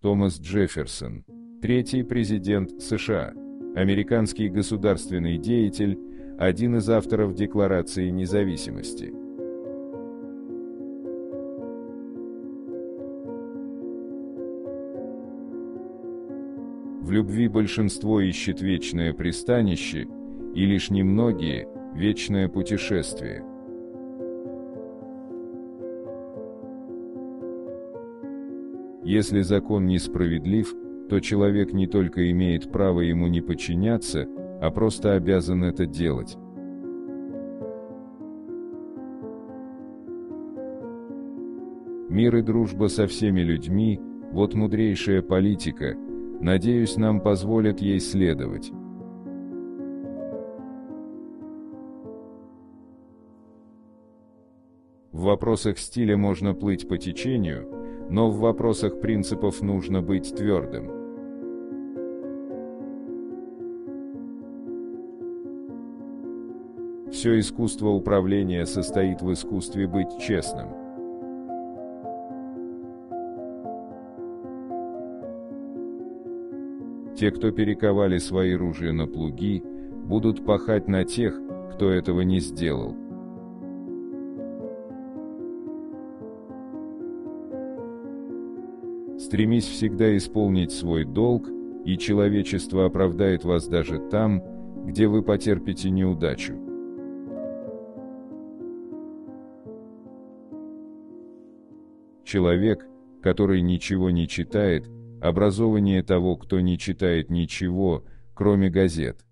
Томас Джефферсон, третий президент США, американский государственный деятель, один из авторов Декларации независимости. В любви большинство ищет вечное пристанище, и лишь немногие – вечное путешествие. Если закон несправедлив, то человек не только имеет право ему не подчиняться, а просто обязан это делать. Мир и дружба со всеми людьми – вот мудрейшая политика, надеюсь, нам позволят ей следовать. В вопросах стиля можно плыть по течению, но в вопросах принципов нужно быть твердым. Все искусство управления состоит в искусстве быть честным. Те, кто перековали свои ружья на плуги, будут пахать на тех, кто этого не сделал. Стремись всегда исполнить свой долг, и человечество оправдает вас даже там, где вы потерпите неудачу. Человек, который ничего не читает, образование того, кто не читает ничего, кроме газет.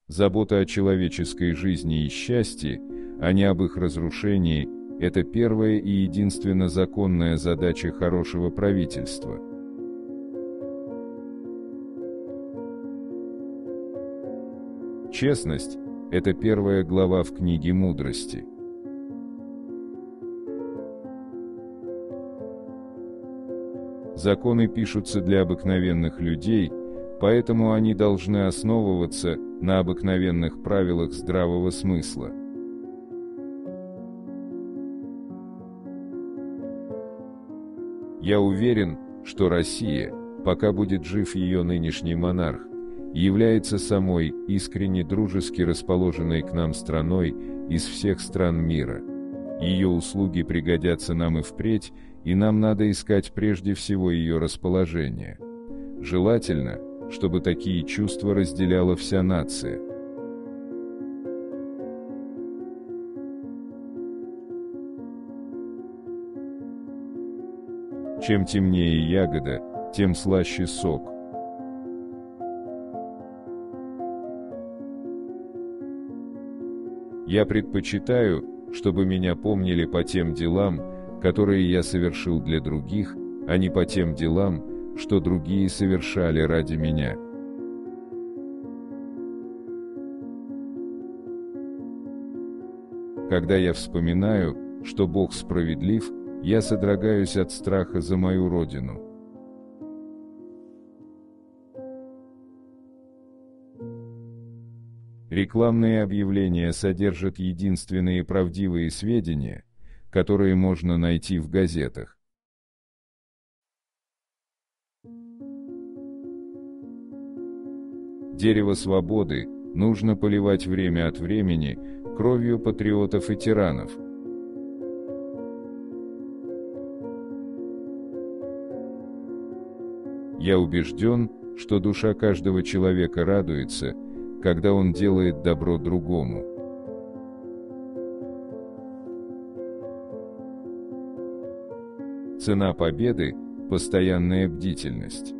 Забота о человеческой жизни и счастье, а не об их разрушении, это первая и единственно законная задача хорошего правительства. Честность – это первая глава в книге мудрости. Законы пишутся для обыкновенных людей, поэтому они должны основываться на обыкновенных правилах здравого смысла. Я уверен, что Россия, пока будет жив ее нынешний монарх, является самой искренне дружески расположенной к нам страной из всех стран мира. Ее услуги пригодятся нам и впредь, и нам надо искать прежде всего ее расположение. Желательно, чтобы такие чувства разделяла вся нация. Чем темнее ягода, тем слаще сок. Я предпочитаю, чтобы меня помнили по тем делам, которые я совершил для других, а не по тем делам, что другие совершали ради меня. Когда я вспоминаю, что Бог справедлив, я содрогаюсь от страха за мою родину. Рекламные объявления содержат единственные правдивые сведения, которые можно найти в газетах. Дерево свободы нужно поливать время от времени кровью патриотов и тиранов. Я убежден, что душа каждого человека радуется, когда он делает добро другому. Цена победы – постоянная бдительность.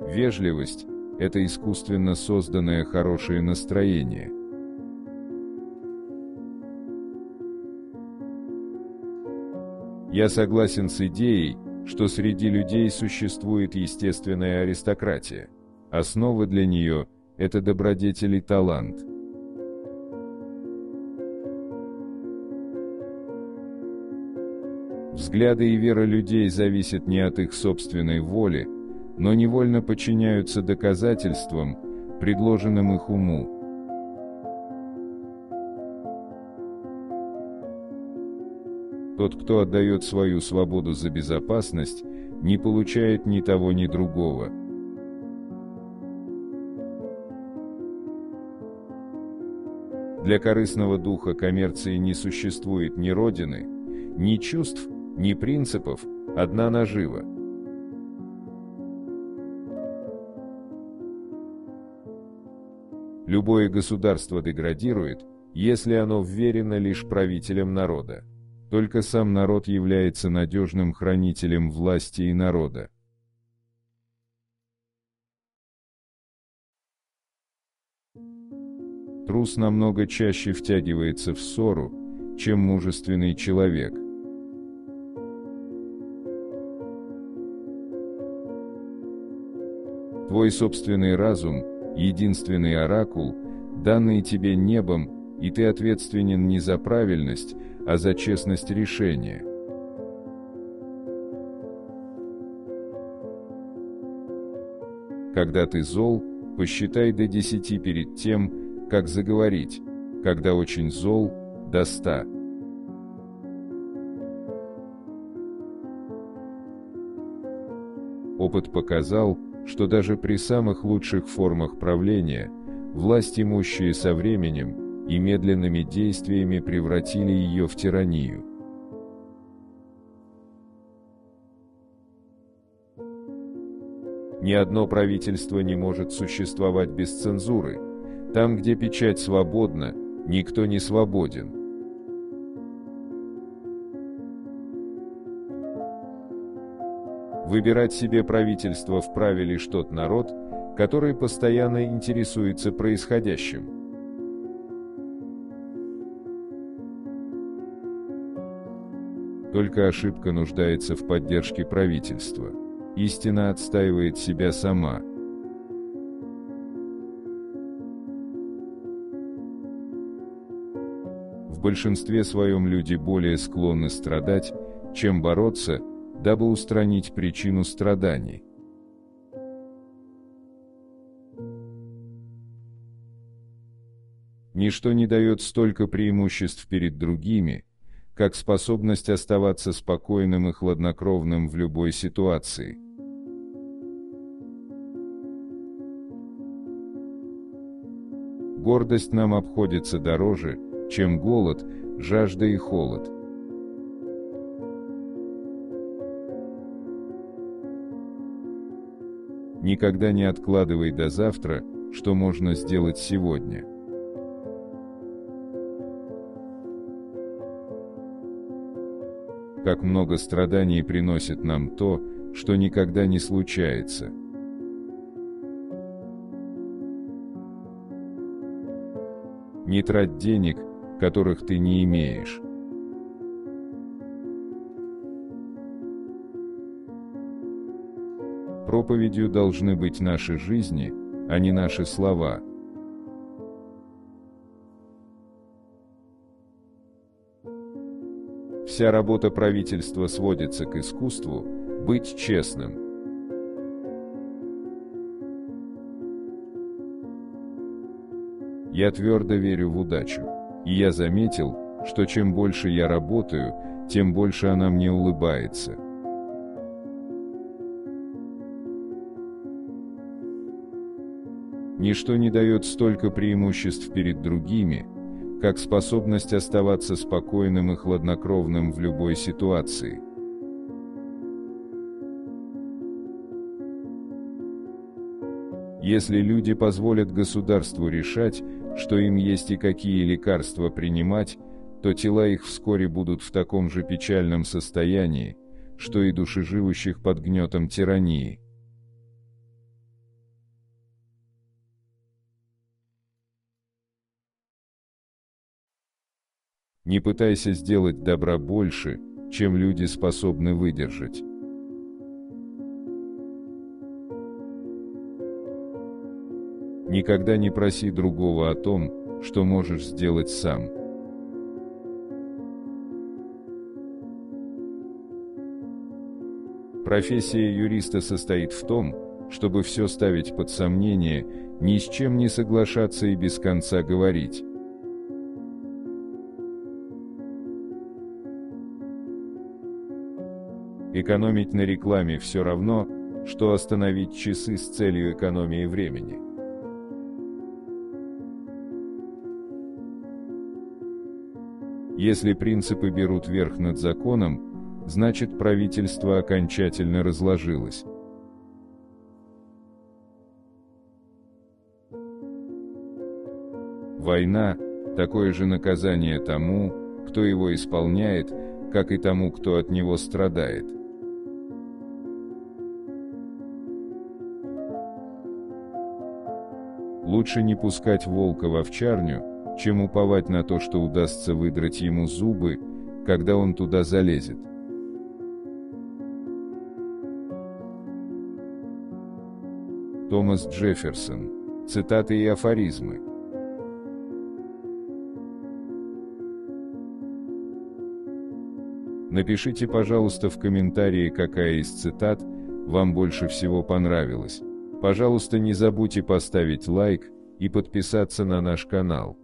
Вежливость – это искусственно созданное хорошее настроение. Я согласен с идеей, что среди людей существует естественная аристократия. Основа для нее – это добродетель и талант. Взгляды и вера людей зависят не от их собственной воли, но невольно подчиняются доказательствам, предложенным их уму. Тот, кто отдает свою свободу за безопасность, не получает ни того, ни другого. Для корыстного духа коммерции не существует ни родины, ни чувств, ни принципов, одна нажива. Любое государство деградирует, если оно вверено лишь правителям народа. Только сам народ является надежным хранителем власти и народа. Трус намного чаще втягивается в ссору, чем мужественный человек. Твой собственный разум — единственный оракул, данный тебе небом, и ты ответственен не за правильность, а за честность решения. Когда ты зол, посчитай до 10 перед тем, как заговорить, когда очень зол, до 100. Опыт показал, что даже при самых лучших формах правления, власть имущие со временем и медленными действиями превратили ее в тиранию. Ни одно правительство не может существовать без цензуры. Там, где печать свободна, никто не свободен. Выбирать себе правительство вправе лишь тот народ, который постоянно интересуется происходящим. Только ошибка нуждается в поддержке правительства. Истина отстаивает себя сама. В большинстве своем люди более склонны страдать, чем бороться, дабы устранить причину страданий. Ничто не дает столько преимуществ перед другими, как способность оставаться спокойным и хладнокровным в любой ситуации. Гордость нам обходится дороже, чем голод, жажда и холод. Никогда не откладывай до завтра, что можно сделать сегодня. Как много страданий приносит нам то, что никогда не случается. Не трать денег, которых ты не имеешь. Проповедью должны быть наши жизни, а не наши слова. Вся работа правительства сводится к искусству быть честным. Я твердо верю в удачу, и я заметил, что чем больше я работаю, тем больше она мне улыбается. Ничто не дает столько преимуществ перед другими, как способность оставаться спокойным и хладнокровным в любой ситуации. Если люди позволят государству решать, что им есть и какие лекарства принимать, то тела их вскоре будут в таком же печальном состоянии, что и души живущих под гнетом тирании. Не пытайся сделать добра больше, чем люди способны выдержать. Никогда не проси другого о том, что можешь сделать сам. Профессия юриста состоит в том, чтобы все ставить под сомнение ни с чем не соглашаться и без конца говорить. Экономить на рекламе все равно, что остановить часы с целью экономии времени. Если принципы берут верх над законом, значит правительство окончательно разложилось. Война – такое же наказание тому, кто его исполняет, как и тому, кто от него страдает. Лучше не пускать волка в овчарню, чем уповать на то, что удастся выдрать ему зубы, когда он туда залезет. Томас Джефферсон. Цитаты и афоризмы. Напишите, пожалуйста, в комментарии, какая из цитат вам больше всего понравилась. Пожалуйста, не забудьте поставить лайк и подписаться на наш канал.